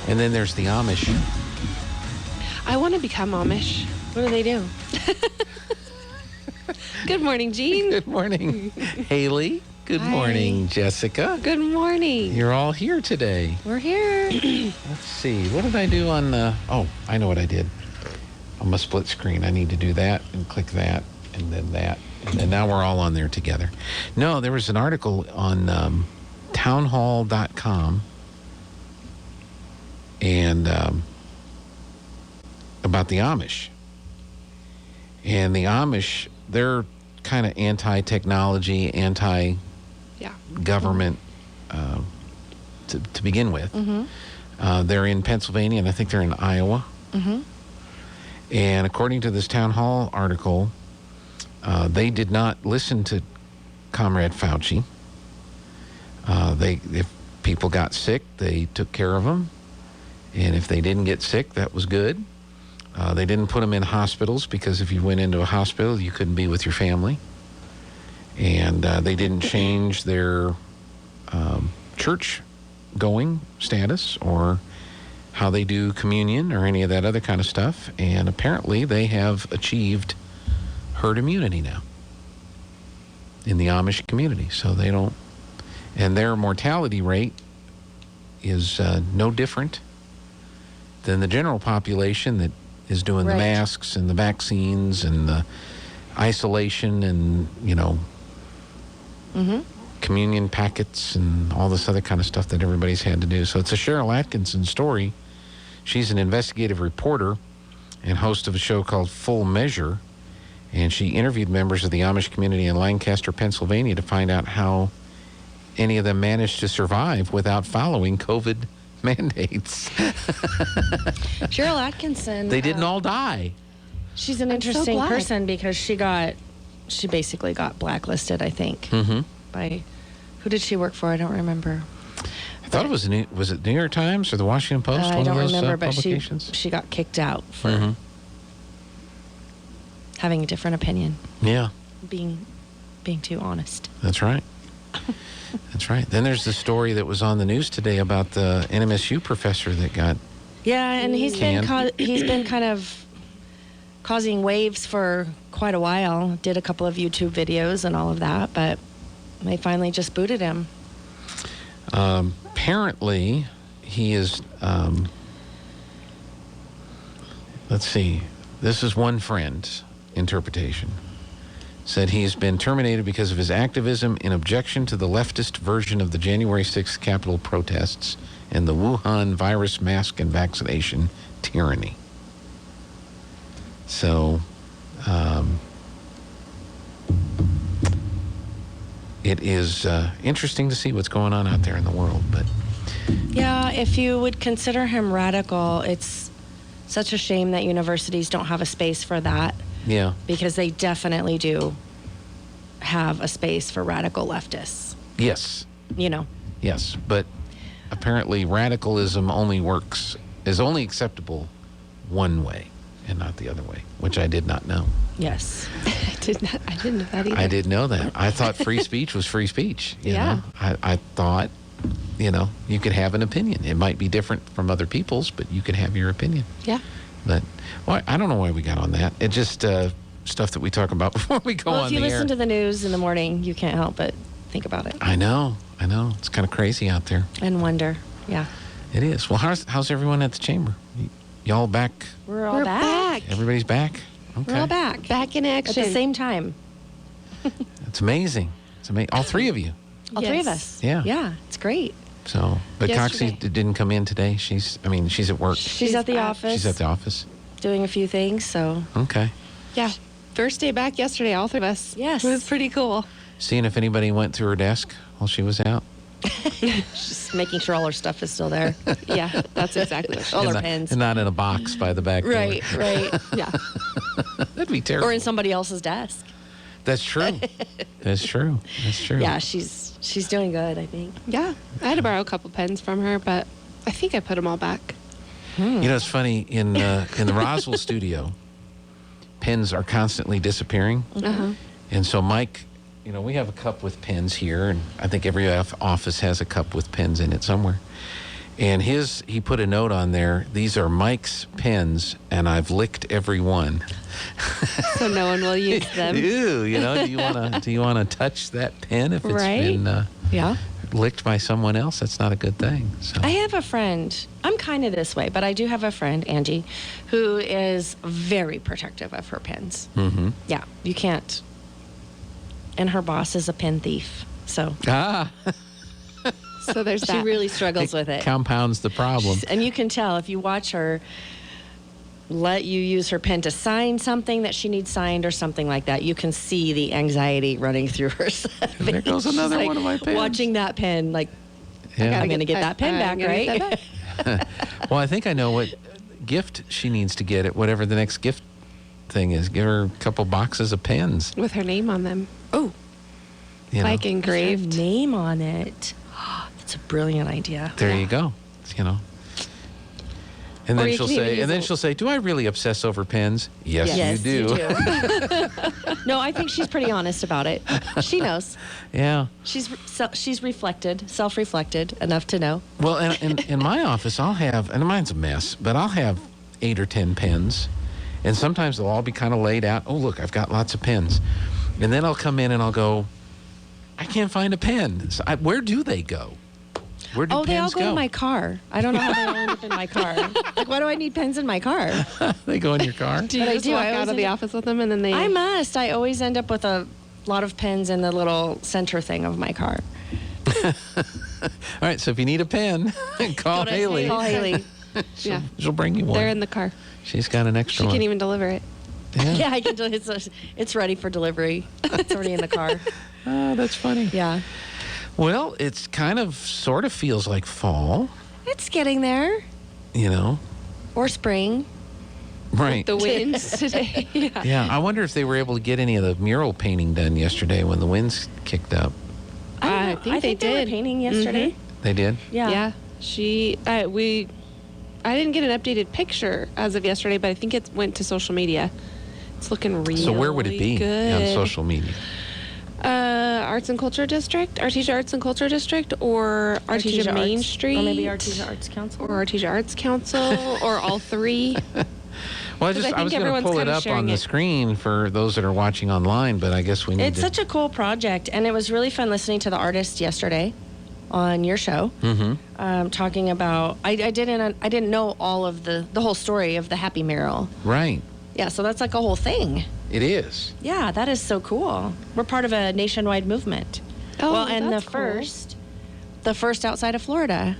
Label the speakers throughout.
Speaker 1: And then there's the Amish.
Speaker 2: I want to become Amish.
Speaker 3: What do they do?
Speaker 2: Good morning, Jean.
Speaker 1: Good morning, Hayley. Good morning, Jessica.
Speaker 2: Good morning.
Speaker 1: You're all here today.
Speaker 3: We're here.
Speaker 1: Let's see. What did I do on I know what I did. On my split screen. I need to do that and click that and then that. And then now we're all on there together. No, there was an article on townhall.com and about the Amish. And the Amish, they're kind of anti-technology, anti-government to begin with.
Speaker 3: Mm-hmm.
Speaker 1: They're in Pennsylvania, and I think they're in Iowa.
Speaker 3: Mm-hmm.
Speaker 1: And according to this Town Hall article, they did not listen to Comrade Fauci. If people got sick, they took care of them. And if they didn't get sick, that was good. They didn't put them in hospitals because if you went into a hospital, you couldn't be with your family. And they didn't change their church-going status or how they do communion or any of that other kind of stuff. And apparently they have achieved herd immunity now in the Amish community. So they don't... And their mortality rate is no different than the general population that is doing the masks and the vaccines and the isolation and, communion packets and all this other kind of stuff that everybody's had to do. So it's a Cheryl Atkinson story. She's an investigative reporter and host of a show called Full Measure. And she interviewed members of the Amish community in Lancaster, Pennsylvania to find out how any of them managed to survive without following COVID mandates.
Speaker 3: Cheryl Atkinson.
Speaker 1: They didn't all die.
Speaker 3: She's an interesting person because she basically got blacklisted, I think.
Speaker 1: Mm-hmm.
Speaker 3: By, who did she work for? I don't remember.
Speaker 1: I thought it was was it New York Times or the Washington Post?
Speaker 3: I don't remember, but
Speaker 1: publications?
Speaker 3: she got kicked out for having a different opinion.
Speaker 1: Yeah.
Speaker 3: Being too honest.
Speaker 1: That's right. That's right. Then there's the story that was on the news today about the NMSU professor that got
Speaker 3: and he's
Speaker 1: canned.
Speaker 3: been kind of causing waves for quite a while. Did a couple of YouTube videos and all of that, but they finally just booted him.
Speaker 1: Apparently, he is. Let's see. This is one friend's interpretation. Said he's been terminated because of his activism in objection to the leftist version of the January 6th Capitol protests and the Wuhan virus mask and vaccination tyranny. So, it is interesting to see what's going on out there in the world. But
Speaker 3: yeah, if you would consider him radical, it's such a shame that universities don't have a space for that.
Speaker 1: Yeah.
Speaker 3: Because they definitely do have a space for radical leftists.
Speaker 1: Yes.
Speaker 3: Yes,
Speaker 1: but apparently radicalism is only acceptable one way and not the other way, which I did not know.
Speaker 3: Yes.
Speaker 2: I didn't know that either.
Speaker 1: I didn't know that. I thought free speech was free speech. You know? I thought, you could have an opinion. It might be different from other people's, but you could have your opinion.
Speaker 2: Yeah.
Speaker 1: But I don't know why we got on that. It just stuff that we talk about before we go on the air.
Speaker 3: Well, if you listen to the news in the morning, you can't help but think about it.
Speaker 1: I know. It's kind of crazy out there.
Speaker 3: And wonder. Yeah.
Speaker 1: It is. Well, how's everyone at the chamber? Y'all back?
Speaker 3: We're all back.
Speaker 1: Everybody's back? Okay.
Speaker 3: We're all back.
Speaker 2: Back in action.
Speaker 3: At the same time.
Speaker 1: It's amazing. All three of you.
Speaker 3: All three of us.
Speaker 1: Yeah.
Speaker 3: Yeah, it's great.
Speaker 1: So, but Coxie didn't come in today. She's at work.
Speaker 3: She's at the office.
Speaker 1: She's at the office.
Speaker 3: Doing a few things, so.
Speaker 1: Okay.
Speaker 2: Yeah. First day back yesterday, all three of us.
Speaker 3: Yes.
Speaker 2: It was pretty cool.
Speaker 1: Seeing if anybody went through her desk while she was out.
Speaker 3: Just making sure all her stuff is still there.
Speaker 2: Yeah, that's exactly what
Speaker 3: all her pens.
Speaker 1: And not in a box by the back door.
Speaker 3: Right.
Speaker 2: Yeah.
Speaker 1: That'd be terrible.
Speaker 3: Or in somebody else's desk.
Speaker 1: That's true. That's true.
Speaker 3: Yeah, she's doing good, I think.
Speaker 2: Yeah. I had to borrow a couple pens from her, but I think I put them all back.
Speaker 1: It's funny, in the Roswell studio, pens are constantly disappearing.
Speaker 2: Uh-huh.
Speaker 1: And so Mike, we have a cup with pens here, and I think every office has a cup with pens in it somewhere. And he put a note on there, these are Mike's pens, and I've licked every one.
Speaker 2: So no one will use them.
Speaker 1: Ew, do you want to touch that pen if it's
Speaker 2: Right?
Speaker 1: been
Speaker 3: Yeah.
Speaker 1: licked by someone else? That's not a good thing. So.
Speaker 3: I have a friend. I'm kind of this way, but I do have a friend, Angie, who is very protective of her pens.
Speaker 1: Mm-hmm.
Speaker 3: Yeah, you can't. And her boss is a pen thief, so
Speaker 2: So there's
Speaker 3: she
Speaker 2: that.
Speaker 3: really struggles with it.
Speaker 1: Compounds the problem.
Speaker 3: And you can tell if you watch her let you use her pen to sign something that she needs signed or something like that. You can see the anxiety running through her.
Speaker 1: There goes
Speaker 3: She's
Speaker 1: another
Speaker 3: like
Speaker 1: one of my pens.
Speaker 3: Watching that pen, like,
Speaker 1: Yeah.
Speaker 3: I'm going to get that pen back,
Speaker 2: I'm gonna get
Speaker 3: right?
Speaker 2: that back.
Speaker 1: Well, I think I know what gift she needs to get at whatever the next gift thing is. Give her a couple boxes of pens.
Speaker 2: With her name on them.
Speaker 3: Oh,
Speaker 1: You know.
Speaker 2: Like engraved.
Speaker 3: her name on it. That's a brilliant idea.
Speaker 1: There you go. You know. And
Speaker 2: Or
Speaker 1: then
Speaker 2: you
Speaker 1: she'll
Speaker 2: can even
Speaker 1: say,
Speaker 2: use
Speaker 1: and then
Speaker 2: it-
Speaker 1: she'll say, "Do I really obsess over pens?" Yes,
Speaker 3: Yes,
Speaker 1: you do.
Speaker 3: No, I think she's pretty honest about it. She knows.
Speaker 1: Yeah.
Speaker 3: She's reflected, self-reflected enough to know.
Speaker 1: Well, in my office, I'll have, and mine's a mess, but I'll have 8 or 10 pens, and sometimes they'll all be kind of laid out. Oh, look, I've got lots of pens, and then I'll come in and I'll go, I can't find a pen. So where do they go? Where do
Speaker 3: Oh, they all
Speaker 1: pens
Speaker 3: go in my car. I don't know how they all end up in my car. Like, why do I need pens in my car?
Speaker 1: They go in your car?
Speaker 2: Do you
Speaker 3: But I
Speaker 2: just
Speaker 3: do.
Speaker 2: walk
Speaker 3: I
Speaker 2: out
Speaker 3: always
Speaker 2: of the
Speaker 3: end up-
Speaker 2: office with them and then they...
Speaker 3: I must. I always end up with a lot of pens in the little center thing of my car.
Speaker 1: All right, so if you need a pen, call
Speaker 3: Go to
Speaker 1: Hayley.
Speaker 3: Call Haley.
Speaker 2: Yeah.
Speaker 1: She'll bring you one.
Speaker 2: They're in the car.
Speaker 1: She's got an extra
Speaker 2: She
Speaker 1: one.
Speaker 2: can even deliver it.
Speaker 3: Yeah, I can do it. It's ready for delivery. It's already in the car.
Speaker 1: Oh, that's funny.
Speaker 3: Yeah.
Speaker 1: Well, it's kind of, sort of feels like fall,
Speaker 3: It's getting there.
Speaker 1: you know?
Speaker 3: Or spring.
Speaker 1: Right.
Speaker 2: The winds today. Yeah.
Speaker 1: Yeah, I wonder if they were able to get any of the mural painting done yesterday when the winds kicked up.
Speaker 3: I don't
Speaker 2: I
Speaker 3: know.
Speaker 2: think they
Speaker 3: they were
Speaker 2: did.
Speaker 3: painting yesterday.
Speaker 1: They did?
Speaker 3: Yeah.
Speaker 2: Yeah. I didn't get an updated picture as of yesterday, but I think it went to social media. It's looking really
Speaker 1: So where would it be
Speaker 2: good.
Speaker 1: on social media?
Speaker 2: Arts and Culture District, Artesia Arts and Culture District, or Artesia Main
Speaker 3: Arts,
Speaker 2: Street,
Speaker 3: or maybe Artesia Arts Council.
Speaker 2: or Artesia Arts Council, or all three.
Speaker 1: Well, I
Speaker 2: 'Cause
Speaker 1: was
Speaker 2: I think
Speaker 1: going to
Speaker 2: everyone's
Speaker 1: pull it
Speaker 2: kinda
Speaker 1: up on
Speaker 2: sharing
Speaker 1: the
Speaker 2: it.
Speaker 1: screen for those that are watching online, but I guess we need
Speaker 3: It's
Speaker 1: to.
Speaker 3: such a cool project, and it was really fun listening to the artist yesterday on your show, talking about. I didn't know all of the whole story of the Happy Mural.
Speaker 1: Right.
Speaker 3: Yeah, so that's like a whole thing.
Speaker 1: It is.
Speaker 3: Yeah, that is so cool. We're part of a nationwide movement.
Speaker 2: Oh,
Speaker 3: well, and
Speaker 2: that's cool.
Speaker 3: the first outside of Florida.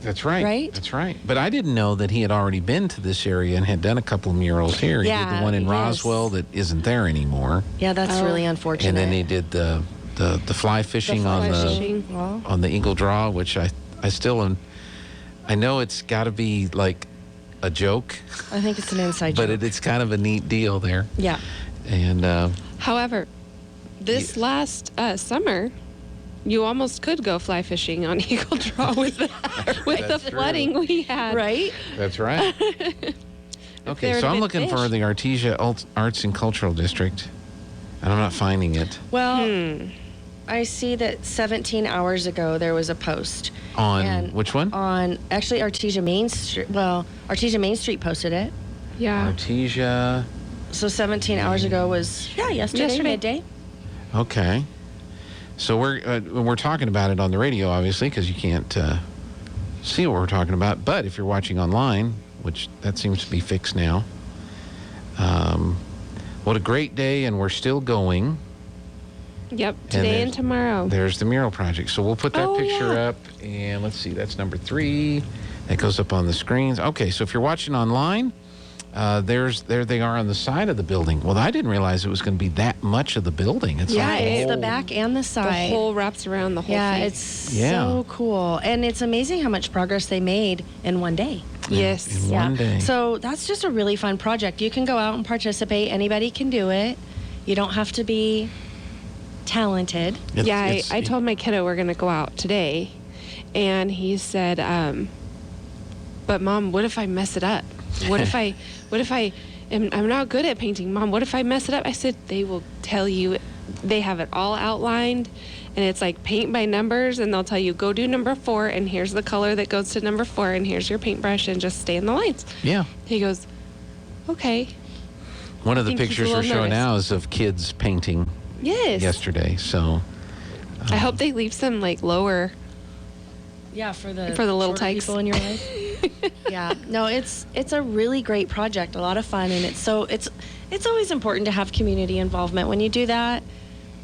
Speaker 1: That's right.
Speaker 3: Right?
Speaker 1: That's right. But I didn't know that he had already been to this area and had done a couple of murals here. He did
Speaker 3: Yeah,
Speaker 1: the one in
Speaker 3: yes.
Speaker 1: Roswell that isn't there anymore.
Speaker 3: Yeah, that's
Speaker 2: Oh.
Speaker 3: really unfortunate.
Speaker 1: And then he did the fly fishing
Speaker 3: fly
Speaker 1: on
Speaker 2: fishing.
Speaker 3: Well,
Speaker 1: on the Eagle Draw, which I still am. I know it's got to be like a joke,
Speaker 3: I think it's an inside
Speaker 1: but
Speaker 3: joke.
Speaker 1: it's kind of a neat deal there.
Speaker 3: Yeah.
Speaker 1: And
Speaker 2: However, this last summer, you almost could go fly fishing on Eagle Draw with the
Speaker 1: That's true.
Speaker 2: flooding we had.
Speaker 3: Right?
Speaker 1: that's right.
Speaker 2: there
Speaker 1: Okay,
Speaker 2: had
Speaker 1: so I'm
Speaker 2: been
Speaker 1: looking for
Speaker 2: fish.
Speaker 1: the Artesia Arts and Cultural District, and I'm not finding it
Speaker 3: Well, I see that 17 hours ago there was a post.
Speaker 1: on
Speaker 3: And
Speaker 1: which one?
Speaker 3: On actually Artesia Main Street. Well, Artesia Main Street posted it.
Speaker 2: Yeah.
Speaker 1: Artesia.
Speaker 3: So 17 hours ago was yesterday. Midday.
Speaker 1: Okay. So we're talking about it on the radio, obviously, because you can't see what we're talking about. But if you're watching online, which that seems to be fixed now, what a great day, and we're still going.
Speaker 2: Yep. Today and
Speaker 1: there's-
Speaker 2: tomorrow.
Speaker 1: There's the Mural Project. So we'll put that
Speaker 2: Oh,
Speaker 1: picture
Speaker 2: yeah.
Speaker 1: up, and let's see, that's number 3. That goes up on the screens. Okay, so if you're watching online, there they are on the side of the building. Well, I didn't realize it was going to be that much of the building. It's
Speaker 2: Yeah,
Speaker 1: like a
Speaker 3: It's the
Speaker 1: whole-
Speaker 3: back and the
Speaker 2: The
Speaker 3: side.
Speaker 2: whole wraps around the whole
Speaker 3: yeah,
Speaker 2: thing.
Speaker 3: it's
Speaker 1: Yeah.
Speaker 3: so cool. And it's amazing how much progress they made in one day.
Speaker 2: Yes.
Speaker 1: in one day.
Speaker 3: So that's just a really fun project. You can go out and participate. Anybody can do it. You don't have to be talented.
Speaker 2: I told my kiddo we're going to go out today, and he said, but Mom, what if I mess it up? What if I'm not good at painting? Mom, what if I mess it up? I said, they will tell you. They have it all outlined, and it's like paint by numbers, and they'll tell you, go do number 4, and here's the color that goes to number 4, and here's your paintbrush, and just stay in the lines.
Speaker 1: Yeah.
Speaker 2: He goes, okay.
Speaker 1: One of the
Speaker 2: think he's a
Speaker 1: pictures we're
Speaker 2: little
Speaker 1: showing
Speaker 2: nervous.
Speaker 1: now is of kids painting
Speaker 2: Yes.
Speaker 1: yesterday. So
Speaker 2: I hope they leave some like lower.
Speaker 3: Yeah, for the
Speaker 2: little
Speaker 3: shorter
Speaker 2: tykes.
Speaker 3: people in your life. Yeah, no, it's a really great project, a lot of fun, and it's always important to have community involvement. When you do that,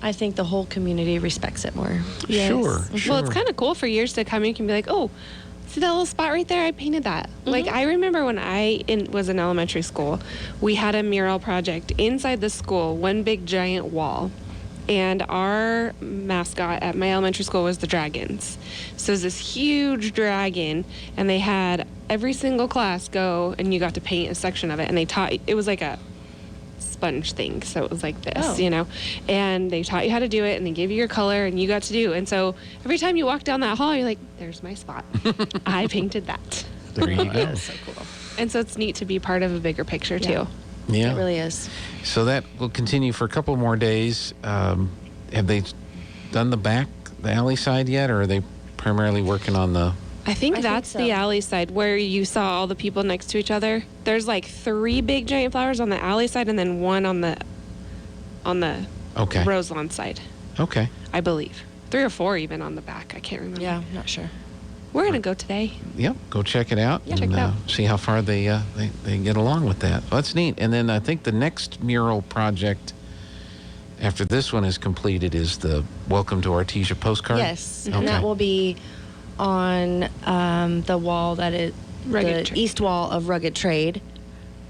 Speaker 3: I think the whole community respects it more.
Speaker 2: Yes.
Speaker 1: Sure.
Speaker 2: Well, it's kind of cool for years to come. You can be like, oh, see that little spot right there? I painted that. Like, I remember when I was in elementary school, we had a mural project inside the school, one big giant wall. And our mascot at my elementary school was the dragons. So it was this huge dragon, and they had every single class go, and you got to paint a section of it. And they taught, it was like a sponge thing, so it was like this,
Speaker 3: Oh.
Speaker 2: you know. And they taught you how to do it, and they gave you your color, and you got to do. And so every time you walk down that hall, you're like, there's my spot. I painted that.
Speaker 1: there you go.
Speaker 3: That's so cool.
Speaker 2: And so it's neat to be part of a bigger picture,
Speaker 3: Yeah.
Speaker 2: too.
Speaker 1: Yeah.
Speaker 3: It really is.
Speaker 1: So that will continue for a couple more days. Have they done the alley side yet, or are they primarily working on the?
Speaker 2: I think
Speaker 3: I think
Speaker 2: that's
Speaker 3: so.
Speaker 2: the alley side where you saw all the people next to each other. There's like 3 big giant flowers on the alley side, and then one on the
Speaker 1: Okay.
Speaker 2: rose lawn side,
Speaker 1: Okay.
Speaker 2: I believe. 3 or 4 even on the back. I can't remember.
Speaker 3: Yeah, not sure.
Speaker 2: We're gonna go today.
Speaker 1: Yep. Go check it out.
Speaker 2: Yeah, check it out.
Speaker 1: See how far they get along with that. Well, that's neat. And then I think the next mural project after this one is completed is the Welcome to Artesia postcard.
Speaker 3: Yes,
Speaker 1: Okay.
Speaker 3: and that will be on the wall that is
Speaker 2: Rugged
Speaker 3: the
Speaker 2: Trade.
Speaker 3: east wall of Rugged Trade,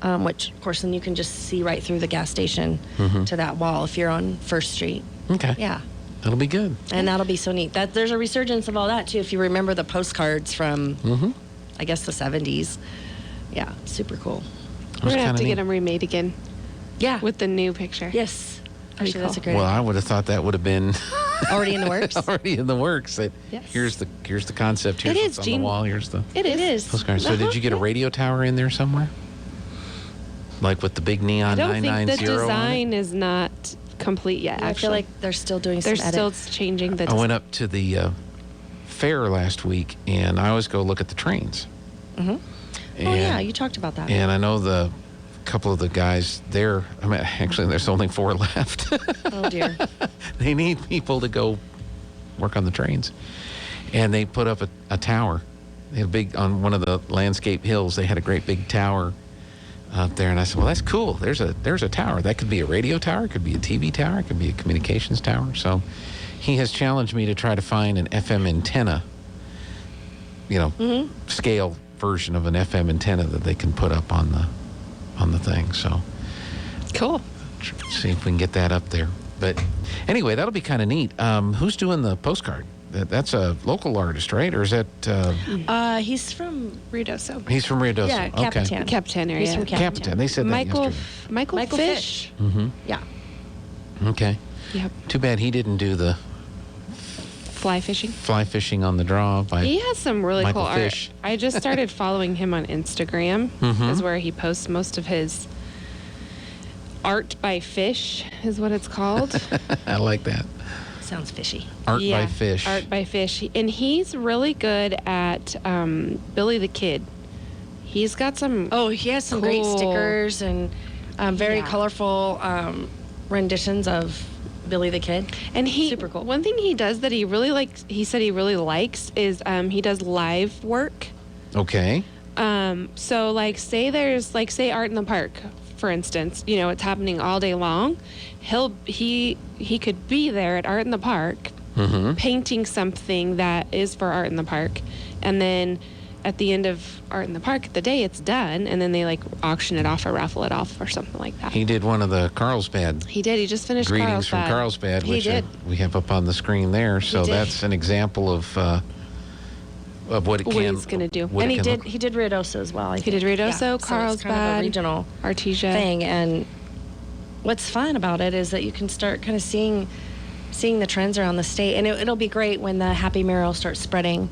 Speaker 3: which of course then you can just see right through the gas station to that wall if you're on First Street.
Speaker 1: Okay.
Speaker 3: Yeah,
Speaker 1: That'll be good.
Speaker 3: and that'll be so neat. That there's a resurgence of all that too. If you remember the postcards from, I guess the 70s. Yeah, super cool.
Speaker 2: We're gonna have
Speaker 1: kinda
Speaker 2: to
Speaker 1: neat.
Speaker 2: get them remade again
Speaker 3: Yeah.
Speaker 2: with the new picture.
Speaker 3: Yes.
Speaker 2: Pretty
Speaker 3: Actually, that's a
Speaker 2: cool.
Speaker 3: great.
Speaker 1: Well, I would have thought that would have been
Speaker 3: Already in the works.
Speaker 1: already in the works. That
Speaker 2: Yes.
Speaker 1: here's the concept. Here's
Speaker 2: It
Speaker 1: what's
Speaker 2: is,
Speaker 1: on
Speaker 2: Gene.
Speaker 1: the wall. Here's the
Speaker 2: It is.
Speaker 1: postcard. So did you get a radio tower in there somewhere? Like with the big
Speaker 2: I
Speaker 1: neon
Speaker 2: don't think the
Speaker 1: 990 on it?
Speaker 2: design is not complete yet.
Speaker 3: I
Speaker 2: Actually,
Speaker 3: feel like they're still doing
Speaker 2: they're
Speaker 3: some
Speaker 2: still
Speaker 3: edits.
Speaker 2: changing the.
Speaker 1: I went up to the fair last week, and I always go look at the trains.
Speaker 3: Oh yeah, you talked about that.
Speaker 1: And I know the couple of the guys there. I mean, actually, there's only 4 left.
Speaker 3: Oh dear.
Speaker 1: They need people to go work on the trains, and they put up a tower. They had a big on one of the landscape hills. They had a great big tower up there, and I said, "Well, that's cool. There's a tower. That could be a radio tower. It could be a TV tower. It could be a communications tower." So, he has challenged me to try to find an FM antenna. Scale version of an FM antenna that they can put up on the thing. So,
Speaker 2: Cool.
Speaker 1: see if we can get that up there. But anyway, that'll be kind of neat. Who's doing the postcard? That's a local artist, right? Or is that
Speaker 3: He's from
Speaker 2: Ruidoso.
Speaker 1: he's from Rio Doce?
Speaker 3: Yeah,
Speaker 1: Okay.
Speaker 3: Capitan.
Speaker 2: Capitan area.
Speaker 3: He's from
Speaker 1: Capitan. They said
Speaker 2: Michael
Speaker 1: that yesterday.
Speaker 2: Michael
Speaker 3: Michael
Speaker 2: Fish.
Speaker 3: Yeah.
Speaker 1: Okay.
Speaker 2: Yep.
Speaker 1: Too bad he didn't do the
Speaker 2: Fly fishing.
Speaker 1: fly fishing on the draw by
Speaker 2: He has some really
Speaker 1: Michael
Speaker 2: cool
Speaker 1: Fish.
Speaker 2: art. I just started following him on Instagram. Is where he posts most of his art by fish, is what it's called.
Speaker 1: I like that.
Speaker 3: Sounds fishy.
Speaker 1: Art
Speaker 2: Yeah,
Speaker 1: by fish.
Speaker 2: Art by fish. And he's really good at Billy the Kid. He's got some.
Speaker 3: Oh, he has some great
Speaker 2: Cool.
Speaker 3: stickers and very
Speaker 2: Yeah.
Speaker 3: colorful renditions of Billy the Kid.
Speaker 2: And he
Speaker 3: Super cool.
Speaker 2: One thing he does that he really likes. He said he really likes is he does live work.
Speaker 1: Okay.
Speaker 2: So say there's say art in the park, for instance, it's happening all day long. He could be there at Art in the Park, painting something that is for Art in the Park, and then at the end of Art in the Park, the day it's done, and then they auction it off or raffle it off or something like that.
Speaker 1: He did one of the Carlsbad
Speaker 2: He did. He just finished
Speaker 1: greetings from
Speaker 2: Carlsbad.
Speaker 1: Carlsbad,
Speaker 2: He
Speaker 1: which
Speaker 2: did.
Speaker 1: we have up on the screen there. So
Speaker 2: did.
Speaker 1: that's an example of what it
Speaker 2: What
Speaker 1: can
Speaker 2: he's gonna do.
Speaker 1: what
Speaker 3: And
Speaker 1: it
Speaker 3: he
Speaker 1: can
Speaker 3: did
Speaker 1: look-
Speaker 3: he did Ruidoso as well. I
Speaker 2: He
Speaker 3: think.
Speaker 2: did Ruidoso,
Speaker 3: Yeah, so it's kind of
Speaker 2: Carlsbad,
Speaker 3: a regional
Speaker 2: Artesia.
Speaker 3: thing. And what's fun about it is that you can start kind of seeing the trends around the state, and it'll be great when the Happy Mural starts spreading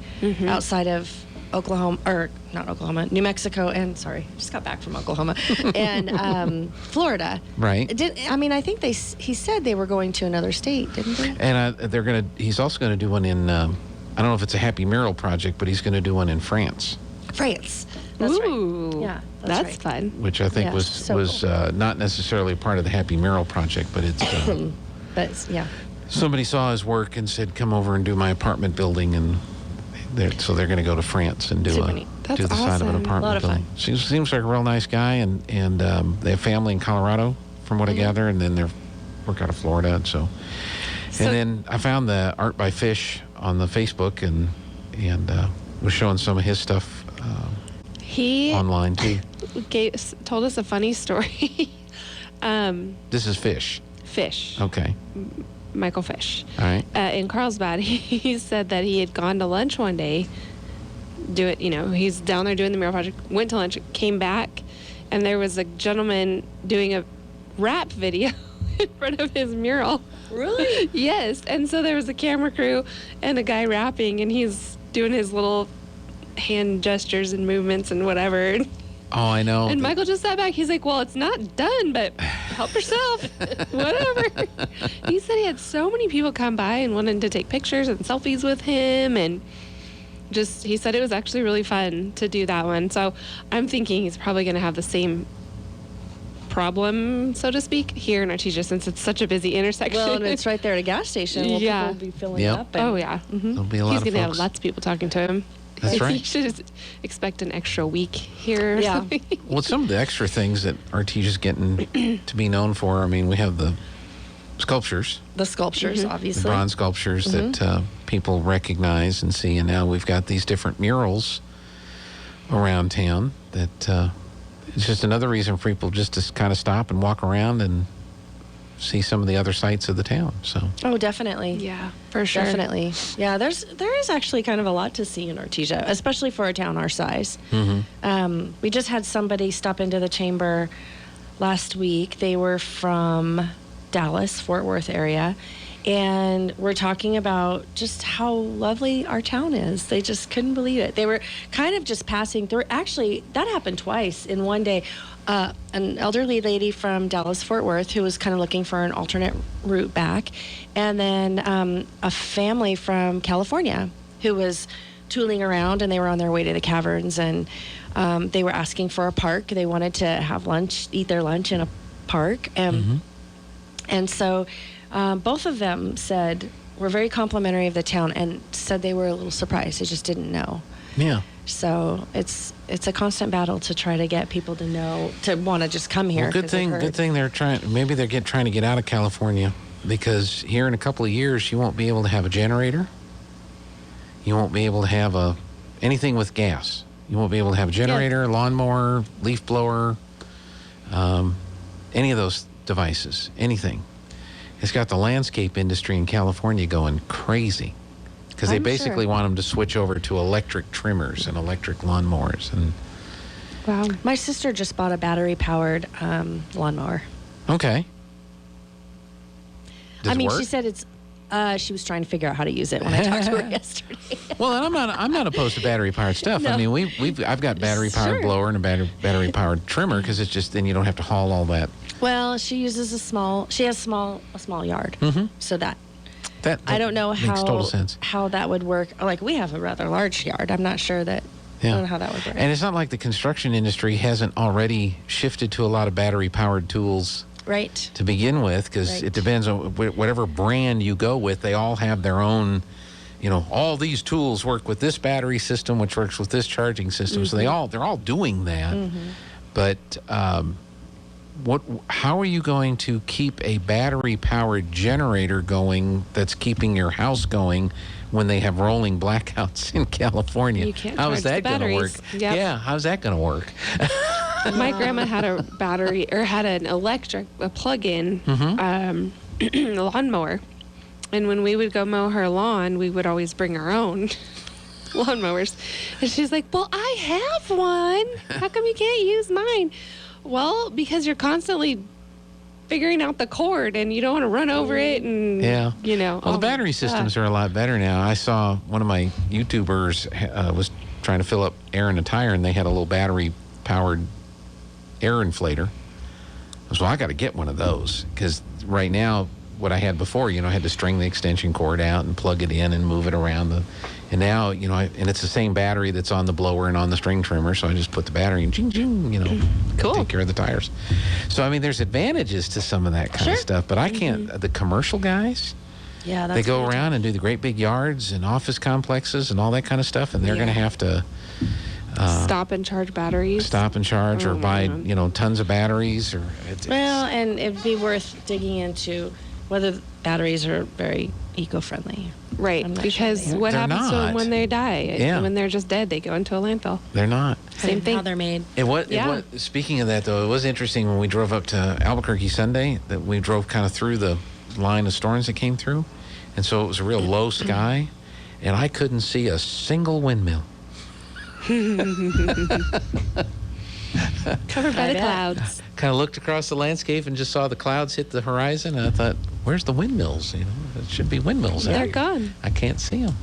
Speaker 3: outside of Oklahoma, or not Oklahoma, New Mexico, and sorry, just got back from Oklahoma, and Florida.
Speaker 1: Right.
Speaker 3: I think he said they were going to another state, didn't they?
Speaker 1: And he's also going to do one in, I don't know if it's a Happy Mural Project, but he's going to do one in France.
Speaker 3: France. That's
Speaker 2: Ooh,
Speaker 3: right. Yeah,
Speaker 2: that's
Speaker 3: right.
Speaker 2: fun.
Speaker 1: Which I think
Speaker 3: Yeah,
Speaker 1: was
Speaker 3: so cool.
Speaker 1: not necessarily part of the Happy Mural Project, but it's
Speaker 3: But yeah.
Speaker 1: somebody saw his work and said, "Come over and do my apartment building," and so they're going to go to France and do
Speaker 3: Super neat.
Speaker 2: That's
Speaker 1: the side of an
Speaker 2: awesome.
Speaker 1: apartment
Speaker 3: A lot of
Speaker 1: building.
Speaker 3: fun.
Speaker 1: Seems like a real nice guy, and they have family in Colorado, from what I gather, and then they work out of Florida, and so. And then I found the Art by Fish on the Facebook, and was showing some of his stuff
Speaker 2: He
Speaker 1: online too.
Speaker 2: told us a funny story.
Speaker 1: This is Fish.
Speaker 2: Fish.
Speaker 1: Okay.
Speaker 2: Michael Fish.
Speaker 1: All right.
Speaker 2: In Carlsbad, he said that he had gone to lunch one day. He's down there doing the mural project, went to lunch, came back, and there was a gentleman doing a rap video in front of his mural.
Speaker 3: Really?
Speaker 2: Yes. And so there was a camera crew and a guy rapping, and he's doing his little hand gestures and movements and whatever.
Speaker 1: Oh, I know.
Speaker 2: And Michael just sat back. He's like, well, it's not done, but help yourself. Whatever. He said he had so many people come by and wanted to take pictures and selfies with him. And he said it was actually really fun to do that one. So I'm thinking he's probably going to have the same problem, so to speak, here in Artesia, since it's such a busy intersection.
Speaker 3: Well, and it's right there at a gas station. Well,
Speaker 2: Yeah.
Speaker 3: people will be filling
Speaker 1: Yep.
Speaker 3: up. And,
Speaker 2: Oh, yeah.
Speaker 1: There'll be a lot
Speaker 2: He's
Speaker 1: of
Speaker 2: going to have
Speaker 1: folks.
Speaker 2: lots of people talking to him.
Speaker 1: That's right.
Speaker 2: You should expect an extra week here. Or
Speaker 3: Yeah.
Speaker 2: something.
Speaker 1: Well, some of the extra things that Artesia's getting to be known for, I mean, we have the sculptures,
Speaker 3: The sculptures,
Speaker 1: the
Speaker 3: obviously.
Speaker 1: bronze sculptures that people recognize and see, and now we've got these different murals around town that it's just another reason for people just to kind of stop and walk around and see some of the other sights of the town. So
Speaker 3: Oh, definitely.
Speaker 2: Yeah, for sure.
Speaker 3: Definitely. Yeah, there is actually kind of a lot to see in Artesia, especially for a town our size. We just had somebody stop into the chamber last week. They were from Dallas, Fort Worth area, and we're talking about just how lovely our town is. They just couldn't believe it. They were kind of just passing through. Actually, that happened twice in one day. An elderly lady from Dallas, Fort Worth, who was kind of looking for an alternate route back, and then a family from California who was tooling around, and they were on their way to the caverns, and they were asking for a park. They wanted to have lunch, eat their lunch in a park, and so both of them were very complimentary of the town and said they were a little surprised. They just didn't know.
Speaker 1: yeah.
Speaker 3: So it's a constant battle to try to get people to want to just come here.
Speaker 1: Well, good
Speaker 3: 'cause they've
Speaker 1: thing
Speaker 3: heard.
Speaker 1: they're trying to get out of California, because here in a couple of years you won't be able to have a generator. You won't be able to have anything with gas. You won't be able to have a generator, lawnmower, leaf blower, any of those devices, anything. It's got the landscape industry in California going crazy, because they
Speaker 3: I'm
Speaker 1: basically
Speaker 3: sure.
Speaker 1: want them to switch over to electric trimmers and electric lawnmowers. And
Speaker 2: Wow.
Speaker 3: My sister just bought a battery-powered lawnmower.
Speaker 1: okay. Does it work?
Speaker 3: she said it's. She was trying to figure out how to use it when I talked to her yesterday.
Speaker 1: Well, and I'm not opposed to battery powered stuff. I
Speaker 3: No.
Speaker 1: mean, I've got battery powered
Speaker 3: Sure.
Speaker 1: blower and a battery powered trimmer, because it's just, then you don't have to haul all that.
Speaker 3: Well, she uses a small yard, so that I don't know
Speaker 1: makes total sense.
Speaker 3: how that would work. Like, we have a rather large yard. I'm not sure that. I don't know how that would work.
Speaker 1: And it's not like the construction industry hasn't already shifted to a lot of battery powered tools
Speaker 3: Right.
Speaker 1: to begin with, because
Speaker 3: Right.
Speaker 1: it depends on whatever brand you go with. They all have their own, all these tools work with this battery system, which works with this charging system. So they're all doing that. But how are you going to keep a battery powered generator going that's keeping your house going when they have rolling blackouts in California?
Speaker 2: You can't
Speaker 1: How is
Speaker 2: charge
Speaker 1: that
Speaker 2: the
Speaker 1: going to work?
Speaker 2: batteries. Yep.
Speaker 1: Yeah, how's that going to work?
Speaker 2: My grandma had a battery, or had a plug-in lawnmower. And when we would go mow her lawn, we would always bring our own lawnmowers. And she's like, well, I have one. How come you can't use mine? Well, because you're constantly figuring out the cord and you don't want to run over it. And,
Speaker 1: Yeah.
Speaker 2: Well,
Speaker 1: Well, the battery systems are a lot better now. I saw one of my YouTubers was trying to fill up air in a tire, and they had a little battery-powered air inflator. So I got to get one of those, because right now, what I had before, I had to string the extension cord out and plug it in and move it around. And now, and it's the same battery that's on the blower and on the string trimmer, so I just put the battery in, ching, ching,
Speaker 2: Cool.
Speaker 1: take care of the tires. So, I mean, there's advantages to some of that kind of stuff, but I can't, the commercial guys,
Speaker 3: Yeah, that's
Speaker 1: they go
Speaker 3: really
Speaker 1: around and do the great big yards and office complexes and all that kind of stuff, and they're going to have to
Speaker 2: Stop and charge batteries.
Speaker 1: stop and charge or buy, tons of batteries. Or
Speaker 3: Well, and it'd be worth digging into whether batteries are very eco-friendly.
Speaker 2: Right,
Speaker 3: I'm not
Speaker 2: because
Speaker 3: sure they are.
Speaker 2: what
Speaker 1: They're
Speaker 2: happens to
Speaker 1: not.
Speaker 2: them when they die?
Speaker 1: Yeah.
Speaker 2: When they're just dead, they go into a landfill.
Speaker 1: they're not.
Speaker 2: Same thing.
Speaker 3: How they're made.
Speaker 1: Speaking of that, though, it was interesting when we drove up to Albuquerque Sunday that we drove kind of through the line of storms that came through. And so it was a real low sky, and I couldn't see a single windmill.
Speaker 2: Covered by
Speaker 3: I
Speaker 2: the
Speaker 3: bet.
Speaker 2: clouds.
Speaker 1: Kind of looked across the landscape and just saw the clouds hit the horizon, and I thought, where's the windmills? It should be windmills out
Speaker 2: They're
Speaker 1: here.
Speaker 2: gone.
Speaker 1: I can't see them.